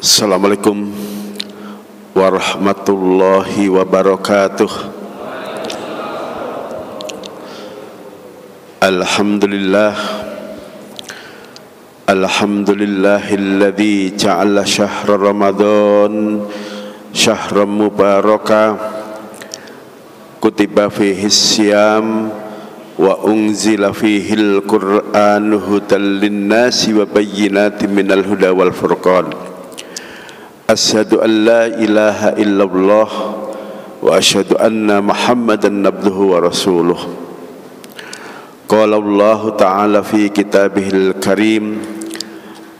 Assalamualaikum warahmatullahi wabarakatuh. Alhamdulillahilladzi ja'ala syahra Ramadan syahran mubaraka kutiba fihi siyam wa unzila fihi al-Qur'an hudan lin-nasi wa bayyinatin minal huda wal furqan. Asyhadu an la ilaha illallah wa asyhadu anna Muhammadan abduhu wa rasuluh. Qala Allah ta'ala fi kitabihil karim,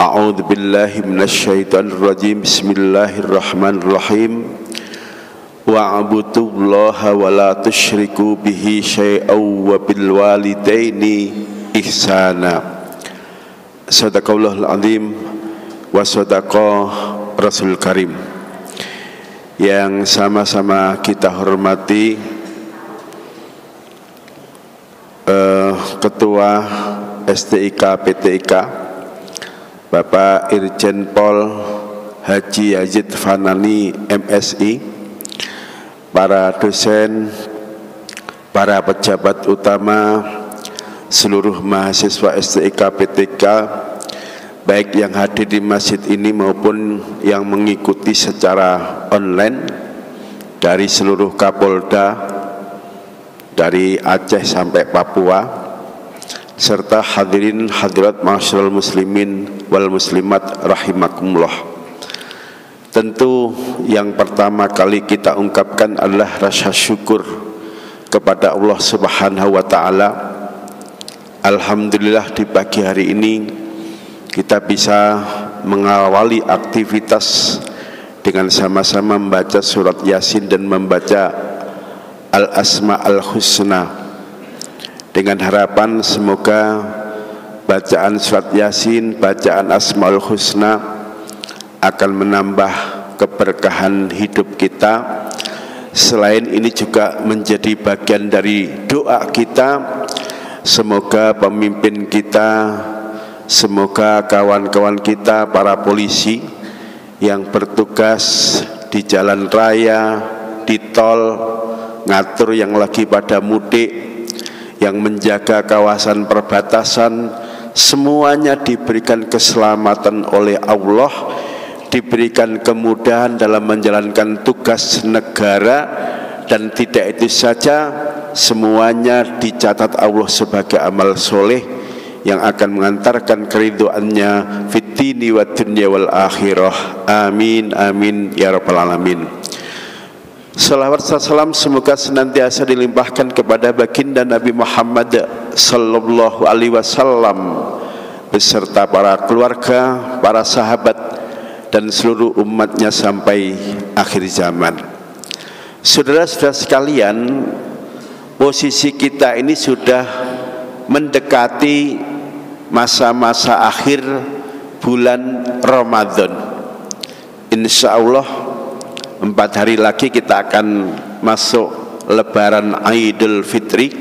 a'udzu billahi minasyaitonir rajim, bismillahirrahmanirrahim. Wa'budullaha wa la tusyriku bihi syai'aw wa bil walidaini ihsana. Sadaqallahul azim wa sadaqa Rasul Karim. Yang sama-sama kita hormati Ketua STIK PTIK Bapak Irjen Pol Haji Yazid Fanani MSI, para dosen, para pejabat utama, seluruh mahasiswa STIK PTIK, baik yang hadir di masjid ini maupun yang mengikuti secara online dari seluruh Kapolda, dari Aceh sampai Papua, serta hadirin hadirat ma'asyiral muslimin wal muslimat rahimakumullah. Tentu yang pertama kali kita ungkapkan adalah rasa syukur kepada Allah Subhanahu wa taala. Alhamdulillah di pagi hari ini kita bisa mengawali aktivitas dengan sama-sama membaca surat Yasin dan membaca Al-Asma Al-Husna, dengan harapan semoga bacaan surat Yasin, bacaan Asmaul Husna akan menambah keberkahan hidup kita. Selain ini juga menjadi bagian dari doa kita, semoga pemimpin kita, semoga kawan-kawan kita, para polisi yang bertugas di jalan raya, di tol, ngatur yang lagi pada mudik, yang menjaga kawasan perbatasan, semuanya diberikan keselamatan oleh Allah, diberikan kemudahan dalam menjalankan tugas negara, dan tidak itu saja, semuanya dicatat Allah sebagai amal soleh yang akan mengantarkan keridhoannya fid dini wad dunya wal akhirah. Amin amin ya rabbal alamin. Salawat salam semoga senantiasa dilimpahkan kepada baginda Nabi Muhammad sallallahu alaihi wasallam beserta para keluarga, para sahabat dan seluruh umatnya sampai akhir zaman. Saudara-saudara sekalian, posisi kita ini sudah mendekati masa-masa akhir bulan Ramadan. Insya Allah 4 hari lagi kita akan masuk Lebaran Idul Fitri.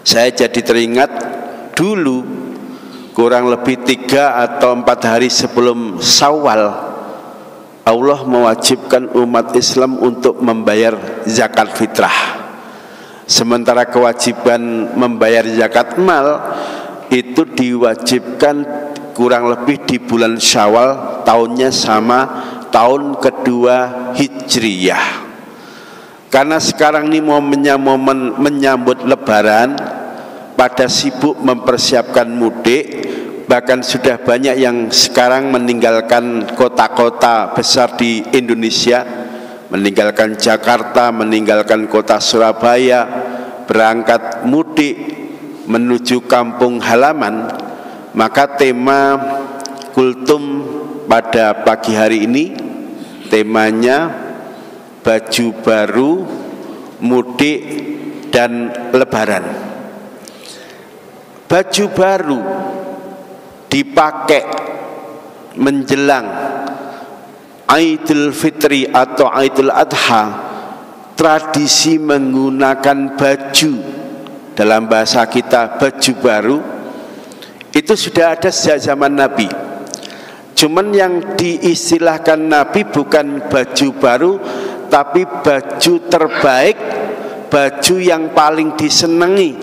Saya jadi teringat dulu kurang lebih 3 atau 4 hari sebelum Syawal, Allah mewajibkan umat Islam untuk membayar zakat fitrah. Sementara kewajiban membayar zakat mal itu diwajibkan kurang lebih di bulan Syawal, tahunnya sama tahun kedua Hijriyah. Karena sekarang ini momennya momen menyambut Lebaran, pada sibuk mempersiapkan mudik, bahkan sudah banyak yang sekarang meninggalkan kota-kota besar di Indonesia, meninggalkan Jakarta, meninggalkan kota Surabaya, berangkat mudik menuju kampung halaman. Maka tema kultum pada pagi hari ini, temanya baju baru, mudik dan lebaran. Baju baru dipakai menjelang Idul Fitri atau Idul Adha. Tradisi menggunakan baju, dalam bahasa kita baju baru, itu sudah ada sejak zaman Nabi. Cuman yang diistilahkan Nabi bukan baju baru, tapi baju terbaik, baju yang paling disenangi.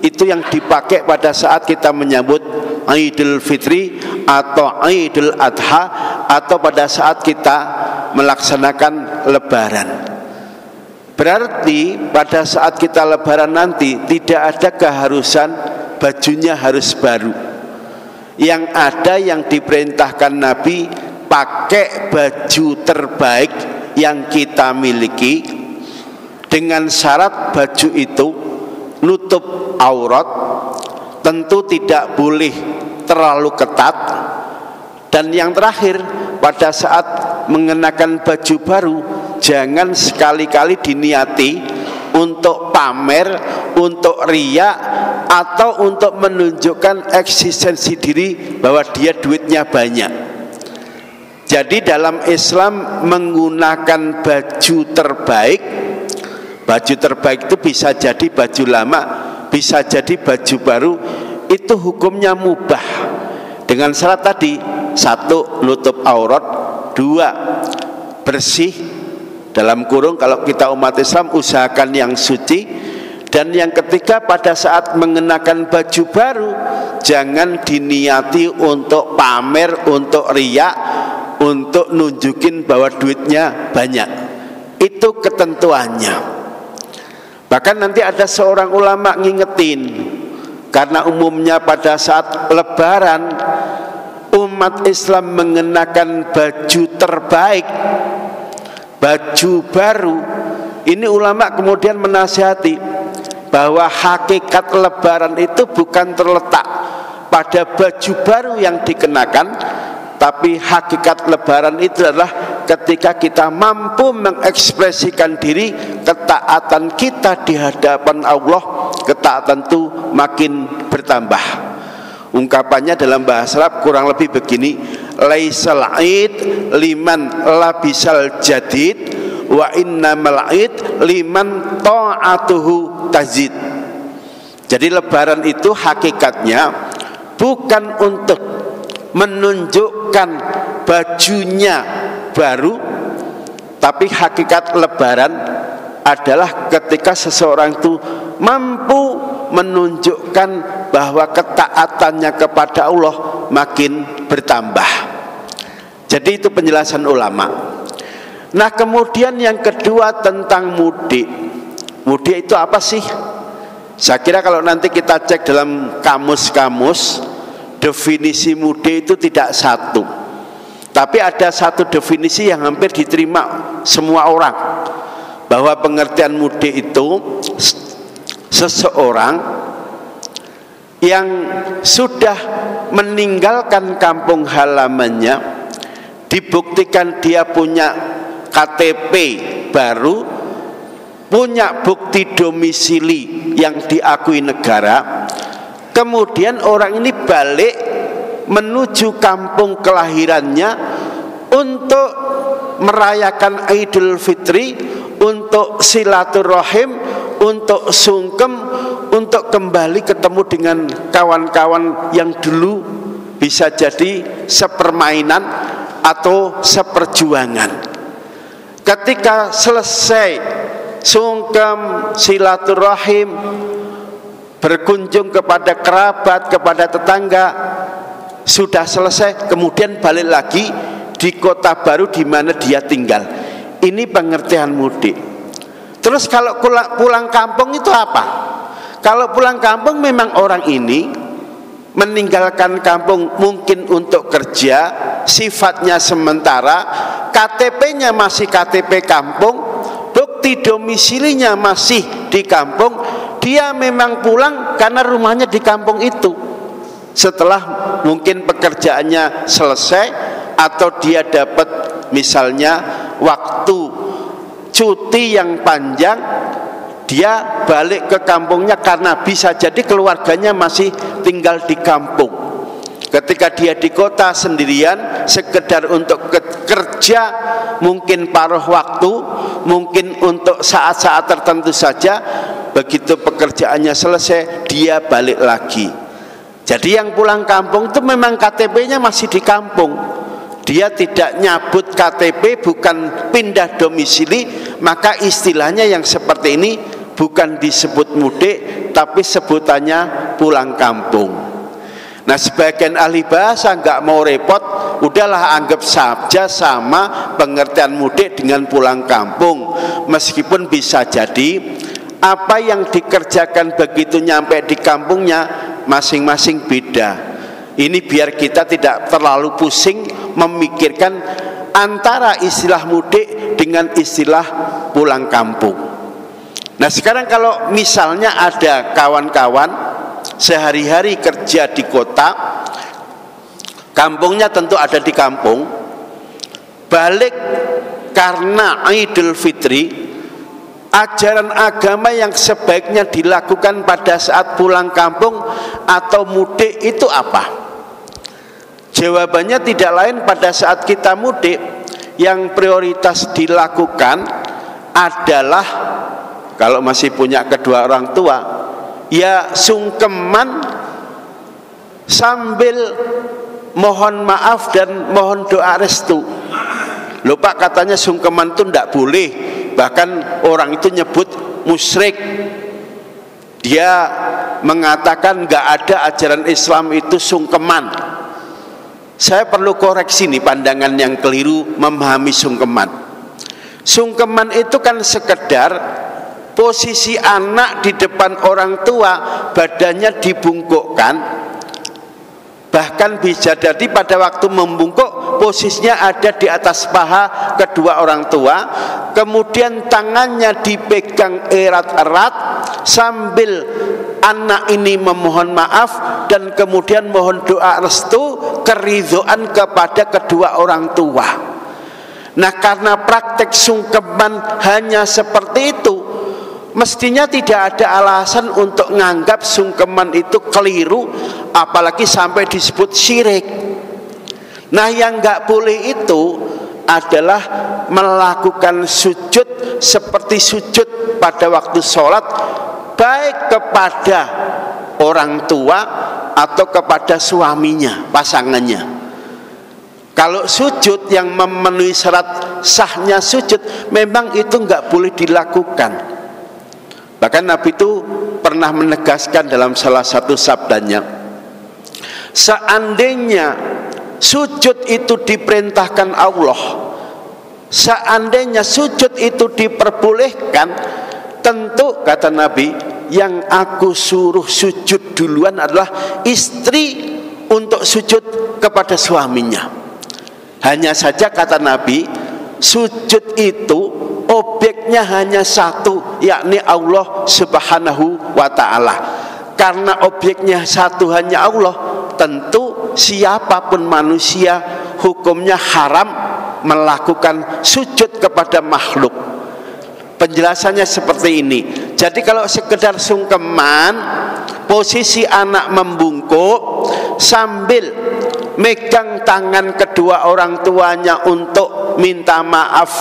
Itu yang dipakai pada saat kita menyambut Idul Fitri atau Idul Adha, atau pada saat kita melaksanakan Lebaran. Berarti pada saat kita Lebaran nanti tidak ada keharusan bajunya harus baru. Yang ada yang diperintahkan Nabi, pakai baju terbaik yang kita miliki, dengan syarat baju itu nutup aurat, tentu tidak boleh terlalu ketat. Dan yang terakhir, pada saat mengenakan baju baru, jangan sekali-kali diniati untuk pamer, untuk riya, atau untuk menunjukkan eksistensi diri bahwa dia duitnya banyak. Jadi dalam Islam menggunakan baju terbaik, baju terbaik itu bisa jadi baju lama, bisa jadi baju baru, itu hukumnya mubah. Dengan syarat tadi, 1, nutup aurat, 2, bersih, dalam kurung kalau kita umat Islam usahakan yang suci, dan yang ketiga pada saat mengenakan baju baru jangan diniati untuk pamer, untuk riya, untuk nunjukin bahwa duitnya banyak. Itu ketentuannya. Bahkan nanti ada seorang ulama ngingetin, karena umumnya pada saat Lebaran umat Islam mengenakan baju terbaik, baju baru. Ini ulama kemudian menasihati bahwa hakikat Lebaran itu bukan terletak pada baju baru yang dikenakan, tapi hakikat Lebaran itu adalah ketika kita mampu mengekspresikan diri, ketaatan kita di hadapan Allah, ketaatan itu makin bertambah. Ungkapannya dalam bahasa Arab kurang lebih begini, laisal id liman labisal jadid wa innamal id liman ta'atuhu tazid. Jadi Lebaran itu hakikatnya bukan untuk menunjukkan bajunya baru, tapi hakikat Lebaran adalah ketika seseorang itu mampu menunjukkan bahwa ketaatannya kepada Allah makin bertambah. Jadi itu penjelasan ulama. Nah kemudian yang kedua tentang mudik. Mudik itu apa sih? Saya kira kalau nanti kita cek dalam kamus-kamus, definisi mudik itu tidak satu, tapi ada satu definisi yang hampir diterima semua orang, bahwa pengertian mudik itu seseorang yang sudah meninggalkan kampung halamannya, dibuktikan dia punya KTP baru, punya bukti domisili yang diakui negara, kemudian orang ini balik menuju kampung kelahirannya untuk merayakan Idul Fitri, untuk silaturahim, untuk sungkem, untuk kembali ketemu dengan kawan-kawan yang dulu bisa jadi sepermainan atau seperjuangan. Ketika selesai sungkem, silaturahim, berkunjung kepada kerabat, kepada tetangga, sudah selesai, kemudian balik lagi di kota baru di mana dia tinggal. Ini pengertian mudik. Terus kalau pulang kampung itu apa? Kalau pulang kampung memang orang ini meninggalkan kampung mungkin untuk kerja, sifatnya sementara, KTP-nya masih KTP kampung, bukti domisilinya masih di kampung, dia memang pulang karena rumahnya di kampung itu. Setelah mungkin pekerjaannya selesai atau dia dapat misalnya waktu cuti yang panjang, dia balik ke kampungnya karena bisa jadi keluarganya masih tinggal di kampung. Ketika dia di kota sendirian sekedar untuk kerja, mungkin paruh waktu, mungkin untuk saat-saat tertentu saja, begitu pekerjaannya selesai dia balik lagi. Jadi yang pulang kampung itu memang KTP-nya masih di kampung, dia tidak nyabut KTP, bukan pindah domisili, maka istilahnya yang seperti ini bukan disebut mudik, tapi sebutannya pulang kampung. Nah, sebagian ahli bahasa nggak mau repot, udahlah anggap saja sama pengertian mudik dengan pulang kampung. Meskipun bisa jadi apa yang dikerjakan begitu nyampe di kampungnya masing-masing beda. Ini biar kita tidak terlalu pusing memikirkan antara istilah mudik dengan istilah pulang kampung. Nah, sekarang kalau misalnya ada kawan-kawan sehari-hari kerja di kota, kampungnya tentu ada di kampung, balik karena Idul Fitri, ajaran agama yang sebaiknya dilakukan pada saat pulang kampung atau mudik itu apa? Jawabannya tidak lain, pada saat kita mudik yang prioritas dilakukan adalah, kalau masih punya kedua orang tua, ya sungkeman sambil mohon maaf dan mohon doa restu. Loh Pak, katanya sungkeman itu tidak boleh, bahkan orang itu nyebut musyrik. Dia mengatakan nggak ada ajaran Islam itu sungkeman. Saya perlu koreksi nih pandangan yang keliru memahami sungkeman. Sungkeman itu kan sekedar posisi anak di depan orang tua, badannya dibungkukkan, bahkan bisa jadi pada waktu membungkuk posisinya ada di atas paha kedua orang tua, kemudian tangannya dipegang erat-erat sambil anak ini memohon maaf dan kemudian mohon doa restu keridhaan kepada kedua orang tua. Nah, karena praktek sungkeman hanya seperti itu, mestinya tidak ada alasan untuk menganggap sungkeman itu keliru, apalagi sampai disebut syirik. Nah, yang nggak boleh itu adalah melakukan sujud seperti sujud pada waktu sholat, baik kepada orang tua atau kepada suaminya, pasangannya. Kalau sujud yang memenuhi syarat sahnya sujud, memang itu nggak boleh dilakukan. Bahkan Nabi itu pernah menegaskan dalam salah satu sabdanya, seandainya sujud itu diperintahkan Allah, seandainya sujud itu diperbolehkan, tentu kata Nabi, yang aku suruh sujud duluan adalah istri untuk sujud kepada suaminya. Hanya saja kata Nabi, sujud itu objeknya hanya satu, yakni Allah Subhanahu wa ta'ala. Karena objeknya satu, hanya Allah, tentu siapapun manusia hukumnya haram melakukan sujud kepada makhluk. Penjelasannya seperti ini. Jadi kalau sekedar sungkeman, posisi anak membungkuk sambil megang tangan kedua orang tuanya untuk minta maaf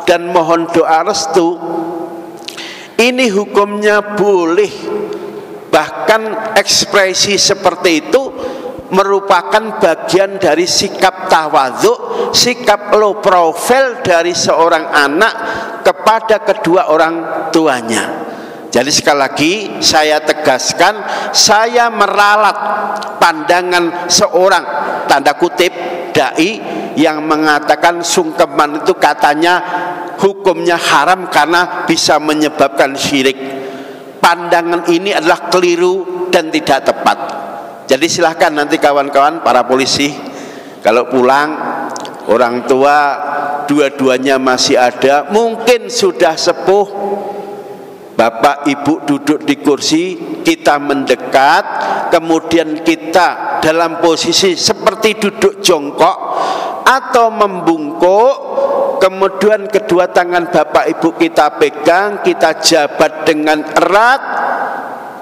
dan mohon doa restu, ini hukumnya boleh. Bahkan ekspresi seperti itu merupakan bagian dari sikap tawadhu, sikap low profile dari seorang anak kepada kedua orang tuanya. Jadi sekali lagi saya tegaskan, saya meralat pandangan seorang tanda kutip dai yang mengatakan sungkeman itu katanya hukumnya haram karena bisa menyebabkan syirik. Pandangan ini adalah keliru dan tidak tepat. Jadi silahkan nanti kawan-kawan para polisi, kalau pulang orang tua dua-duanya masih ada, mungkin sudah sepuh, bapak ibu duduk di kursi, kita mendekat, kemudian kita dalam posisi seperti duduk jongkok atau membungkuk, kemudian kedua tangan bapak ibu kita pegang, kita jabat dengan erat,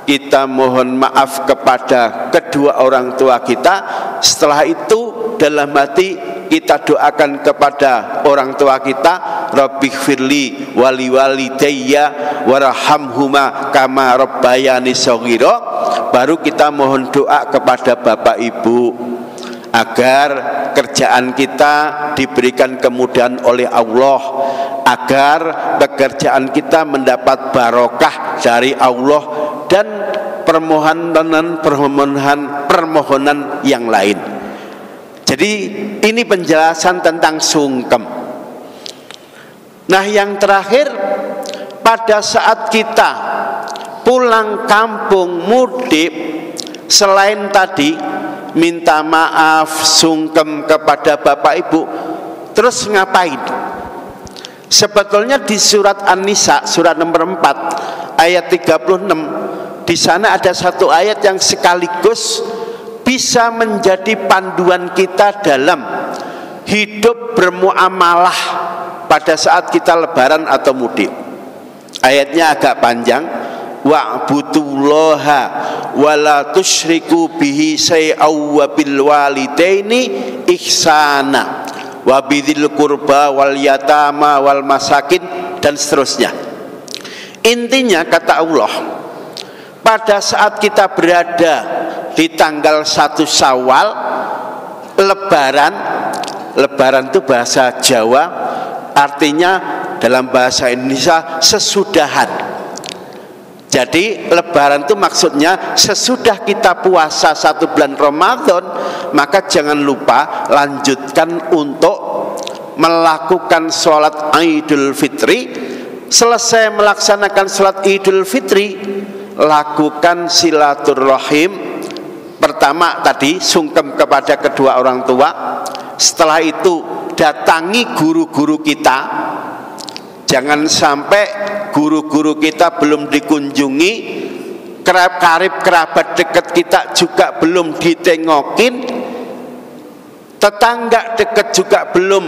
kita mohon maaf kepada kedua orang tua kita. Setelah itu dalam hati kita doakan kepada orang tua kita, Rabbighfirli wali walidayya warhamhuma kama rabbayani shaghira. Baru kita mohon doa kepada bapak ibu. agar kerjaan kita diberikan kemudahan oleh Allah, agar pekerjaan kita mendapat barokah dari Allah, dan permohonan yang lain. Jadi ini penjelasan tentang sungkem. Nah, yang terakhir, pada saat kita pulang kampung mudik, selain tadi minta maaf, sungkem kepada Bapak Ibu, terus ngapain? Sebetulnya di surat An-Nisa, surat nomor 4 ayat 36, di sana ada satu ayat yang sekaligus bisa menjadi panduan kita dalam hidup bermuamalah pada saat kita lebaran atau mudik. Ayatnya agak panjang. Wa'budullaha wa la tusyriku bihi syai'aw wa bil walidaini ihsana wa bidzil qurba wal yatama wal masakin, dan seterusnya. Intinya kata Allah, pada saat kita berada di tanggal 1 Syawal, Lebaran itu bahasa Jawa, artinya dalam bahasa Indonesia sesudahan. Jadi lebaran itu maksudnya sesudah kita puasa 1 bulan Ramadan, maka jangan lupa lanjutkan untuk melakukan sholat Idul Fitri. Selesai melaksanakan sholat Idul Fitri, lakukan silaturahim. Pertama tadi sungkem kepada kedua orang tua. Setelah itu datangi guru-guru kita. Jangan sampai guru-guru kita belum dikunjungi, karib kerabat dekat kita juga belum ditengokin, tetangga dekat juga belum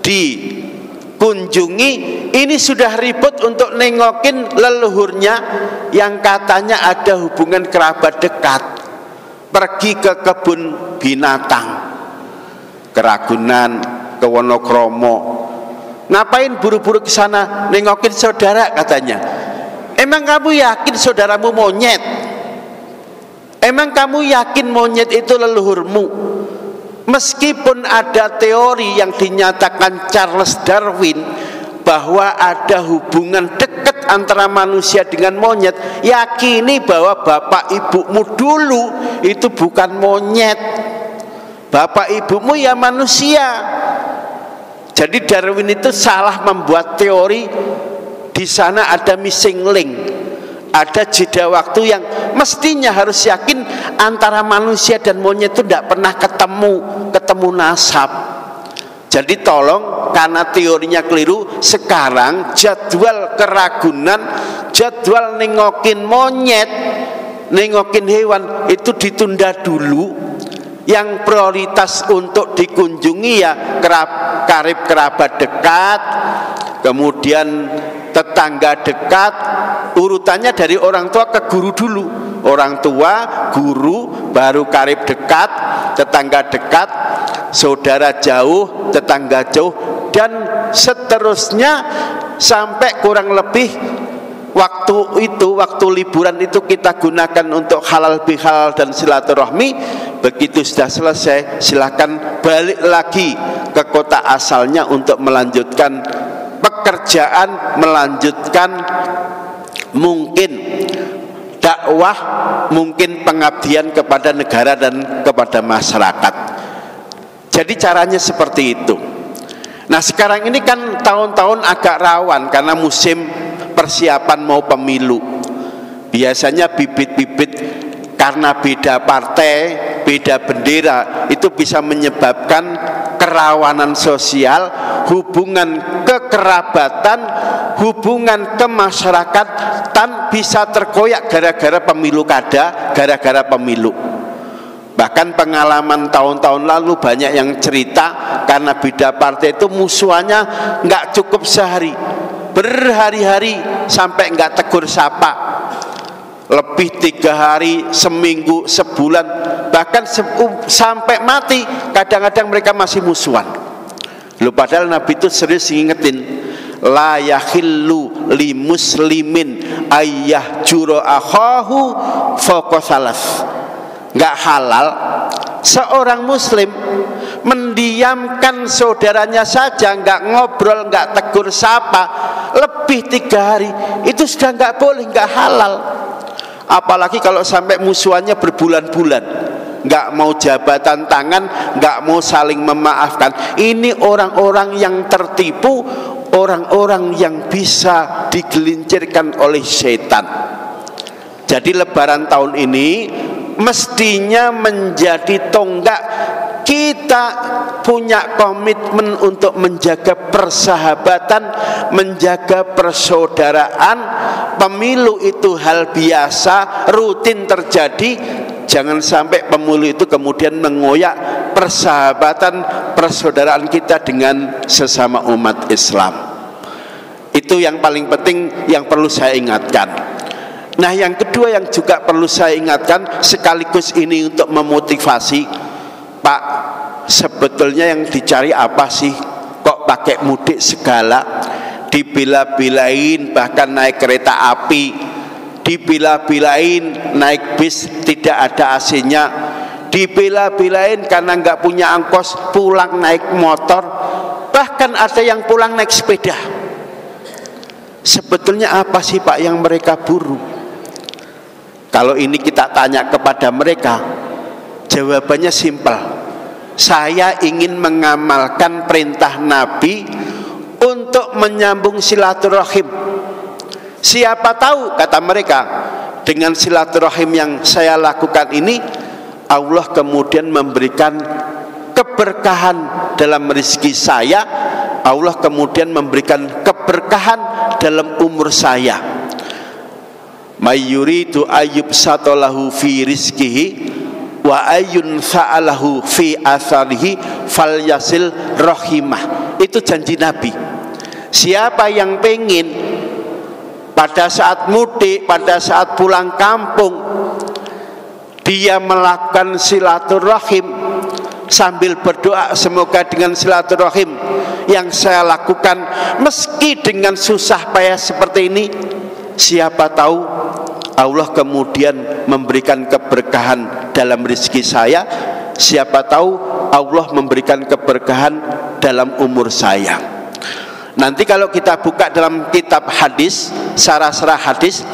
dikunjungi. Ini sudah ribut untuk nengokin leluhurnya yang katanya ada hubungan kerabat dekat. Pergi ke kebun binatang, ke Ragunan, ke Wonokromo. Ngapain buru-buru ke sana nengokin saudara katanya? Emang kamu yakin saudaramu monyet? Emang kamu yakin monyet itu leluhurmu? Meskipun ada teori yang dinyatakan Charles Darwin bahwa ada hubungan dekat antara manusia dengan monyet, yakini bahwa bapak ibumu dulu itu bukan monyet. Bapak ibumu ya manusia. Jadi Darwin itu salah membuat teori. Di sana ada missing link, ada jeda waktu yang mestinya harus yakin antara manusia dan monyet itu tidak pernah ketemu nasab. Jadi tolong, karena teorinya keliru, sekarang jadwal keragunan, jadwal nengokin monyet, nengokin hewan itu ditunda dulu. Yang prioritas untuk dikunjungi ya karib kerabat dekat, kemudian tetangga dekat. Urutannya dari orang tua ke guru dulu. Orang tua, guru, baru karib dekat, tetangga dekat, saudara jauh, tetangga jauh, dan seterusnya sampai kurang lebih waktu liburan itu kita gunakan untuk halal bihalal dan silaturahmi. Begitu sudah selesai, silakan balik lagi ke kota asalnya untuk melanjutkan pekerjaan, melanjutkan mungkin dakwah, mungkin pengabdian kepada negara dan kepada masyarakat. Jadi caranya seperti itu. Nah, sekarang ini kan tahun-tahun agak rawan karena musim persiapan mau pemilu. Biasanya bibit-bibit karena beda partai, beda bendera, itu bisa menyebabkan kerawanan sosial, hubungan kekerabatan, hubungan kemasyarakatan bisa terkoyak gara-gara pemilu kada, gara-gara pemilu. Bahkan pengalaman tahun-tahun lalu banyak yang cerita karena beda partai itu musuhannya nggak cukup sehari, berhari-hari sampai nggak tegur sapa. Lebih 3 hari, seminggu, sebulan, bahkan sampai mati. Kadang-kadang mereka masih musuhan. Loh, padahal Nabi itu serius ngingetin, la yahillu li muslimin ayyah juro akhahu fawqa salas. Nggak halal seorang muslim mendiamkan saudaranya saja, nggak ngobrol, nggak tegur sapa lebih 3 hari, itu sudah nggak boleh, nggak halal. Apalagi kalau sampai musuhannya berbulan-bulan, nggak mau jabatan tangan, nggak mau saling memaafkan. Ini orang-orang yang tertipu, orang-orang yang bisa digelincirkan oleh setan. Jadi lebaran tahun ini mestinya menjadi tonggak kita punya komitmen untuk menjaga persahabatan, menjaga persaudaraan. Pemilu itu hal biasa, rutin terjadi. Jangan sampai pemilu itu kemudian mengoyak persahabatan, persaudaraan kita dengan sesama umat Islam. Itu yang paling penting yang perlu saya ingatkan. Nah, yang kedua yang juga perlu saya ingatkan, sekaligus ini untuk memotivasi, Pak, sebetulnya yang dicari apa sih? Kok pakai mudik segala? Dibela-belain bahkan naik kereta api, dibela-belain naik bis tidak ada AC-nya, dibela-belain karena nggak punya ongkos pulang naik motor, bahkan ada yang pulang naik sepeda. Sebetulnya apa sih Pak yang mereka buru? Kalau ini kita tanya kepada mereka, jawabannya simpel. Saya ingin mengamalkan perintah Nabi untuk menyambung silaturahim. Siapa tahu, kata mereka, dengan silaturahim yang saya lakukan ini, Allah kemudian memberikan keberkahan dalam rezeki saya, Allah kemudian memberikan keberkahan dalam umur saya. Mayyuridu ayyub satolahu fi rizkihi wa ayyun fa'alahu fi atharihi fal yasil rahimah. Itu janji Nabi. Siapa yang pengen pada saat mudik, pada saat pulang kampung, dia melakukan silaturahim sambil berdoa, semoga dengan silaturahim yang saya lakukan meski dengan susah payah seperti ini, siapa tahu Allah kemudian memberikan keberkahan dalam rezeki saya, siapa tahu Allah memberikan keberkahan dalam umur saya. Nanti kalau kita buka dalam kitab hadis, sarah-sarah hadis,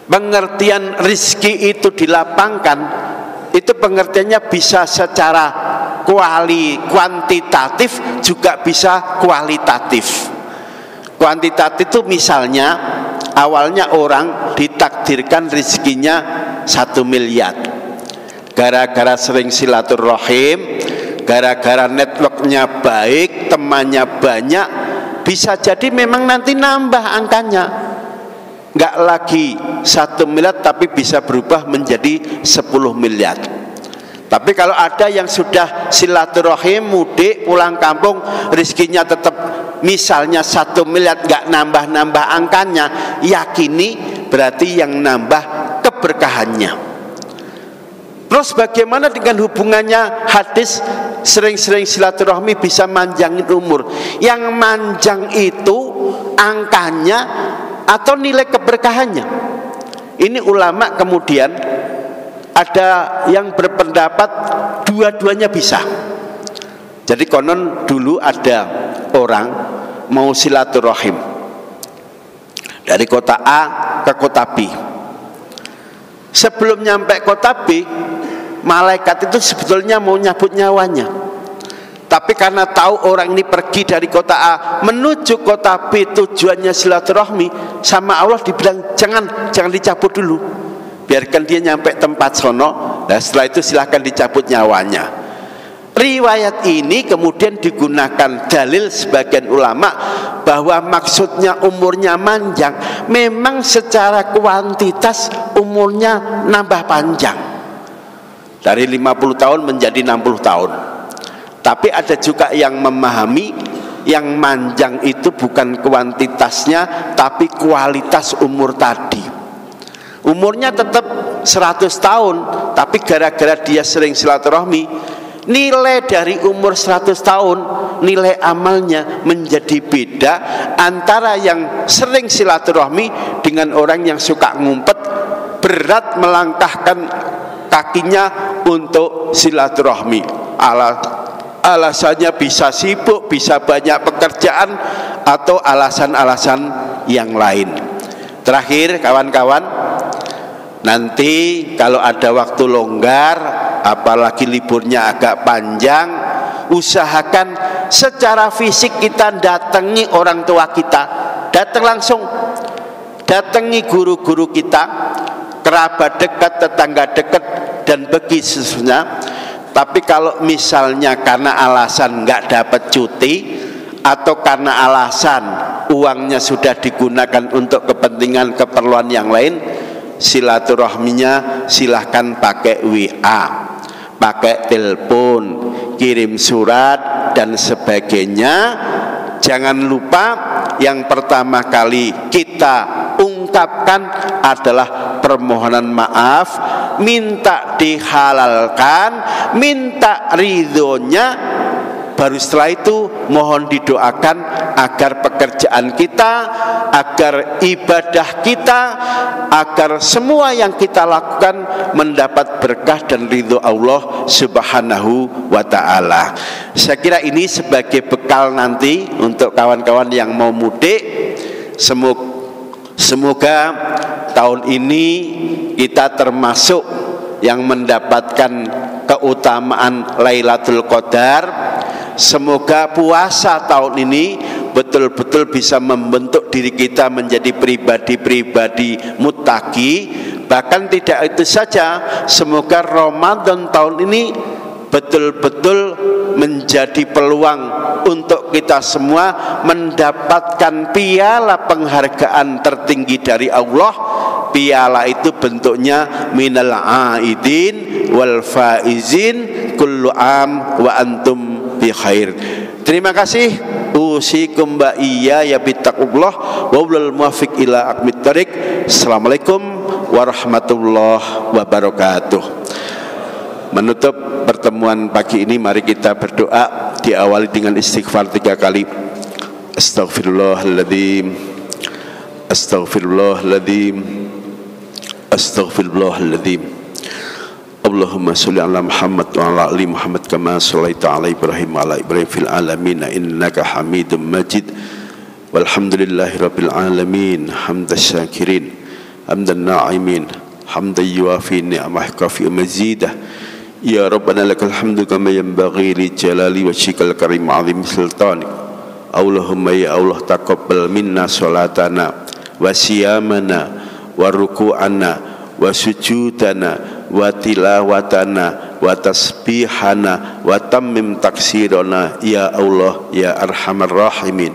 pengertian rezeki itu dilapangkan, itu pengertiannya bisa secara kuantitatif juga bisa kualitatif. Kuantitatif itu misalnya awalnya orang ditakdirkan rezekinya 1 miliar, gara-gara sering silaturahim, gara-gara networknya baik, temannya banyak, bisa jadi memang nanti nambah angkanya, nggak lagi 1 miliar tapi bisa berubah menjadi 10 miliar. Tapi kalau ada yang sudah silaturahim, mudik, pulang kampung, rezekinya tetap misalnya 1 miliar, nggak nambah-nambah angkanya, yakini berarti yang nambah keberkahannya. Terus bagaimana dengan hubungannya hadis sering-sering silaturahmi bisa manjangin umur? Yang manjang itu angkanya atau nilai keberkahannya? Ini ulama kemudian ada yang berpendapat dua-duanya bisa. Jadi konon dulu ada orang mau silaturahim dari kota A ke kota B. Sebelum nyampe kota B, malaikat itu sebetulnya mau nyabut nyawanya. Tapi karena tahu orang ini pergi dari kota A menuju kota B, tujuannya silaturahmi, sama Allah dibilang jangan dicabut dulu, biarkan dia nyampe tempat sono. Nah setelah itu silahkan dicabut nyawanya. Riwayat ini kemudian digunakan dalil sebagian ulama bahwa maksudnya umurnya manjang memang secara kuantitas umurnya nambah panjang dari 50 tahun menjadi 60 tahun. Tapi ada juga yang memahami yang manjang itu bukan kuantitasnya tapi kualitas umur tadi. Umurnya tetap 100 tahun, tapi gara-gara dia sering silaturahmi, nilai dari umur 100 tahun, nilai amalnya menjadi beda antara yang sering silaturahmi dengan orang yang suka ngumpet, berat melangkahkan kakinya untuk silaturahmi. Alasannya bisa sibuk, bisa banyak pekerjaan, atau alasan-alasan yang lain. Terakhir kawan-kawan, nanti kalau ada waktu longgar, apalagi liburnya agak panjang, usahakan secara fisik kita datangi orang tua kita, datang langsung, datangi guru-guru kita, kerabat dekat, tetangga dekat, dan begitu. Tapi kalau misalnya karena alasan nggak dapat cuti, atau karena alasan uangnya sudah digunakan untuk kepentingan keperluan yang lain, silaturahminya silahkan pakai WA, pakai telepon, kirim surat dan sebagainya. Jangan lupa yang pertama kali kita ungkapkan adalah permohonan maaf, minta dihalalkan, minta ridhonya. Baru setelah itu mohon didoakan agar pekerjaan kita, agar ibadah kita, agar semua yang kita lakukan mendapat berkah dan ridho Allah Subhanahu wa ta'ala. Saya kira ini sebagai bekal nanti untuk kawan-kawan yang mau mudik. Semoga tahun ini kita termasuk yang mendapatkan keutamaan Lailatul Qadar. Semoga puasa tahun ini betul-betul bisa membentuk diri kita menjadi pribadi-pribadi muttaqi. Bahkan tidak itu saja, semoga Ramadan tahun ini betul-betul menjadi peluang untuk kita semua mendapatkan piala penghargaan tertinggi dari Allah. Piala itu bentuknya minal aidin wal faizin kullu am wa antum bi khair. Terima kasih. Usikum ba iyaya bittaqullah wa bil muwaffiq ila aqmit thariq. Assalamualaikum warahmatullahi wabarakatuh. Menutup pertemuan pagi ini, mari kita berdoa. Diawali dengan istighfar 3 kali. Astaghfirullahaladzim, astaghfirullahaladzim, astaghfirullahaladzim. Allahumma sholli ala Muhammad wa ala ali Muhammad kama shallaita ala Ibrahim wa ala Ibrahim fil alamin innaka Hamidum Majid. Walhamdulillahi rabbil alamin, hamdas syakirin, hamdan na'imin, hamdan yuafi ni'amah kafi mazidah. Ya Rabbana lakal hamdu kama yanbaghi li jalali wajhikal karim azim sultani. Allahumma ya Allah taqabbal minna salatana wa siyamana wa ruku'ana wa sujudana wa tilawatana wa tasbihana wa tammim taksirana ya Allah ya arhamar rahimin.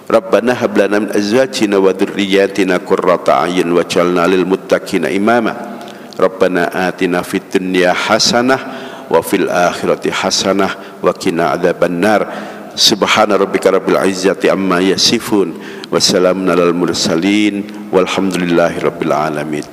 Rabbana hab lana min azwajina wa dhurriyyatina qurrata a'yun waj'alna lil muttaqina imama. Rabbana atina fid dunya hasanah wa fil akhirati hasanah wa qina adzabannar. Subhana rabbika rabbil izzati amma yasifun wa salamun alal mursalin walhamdulillahi rabbil alamin.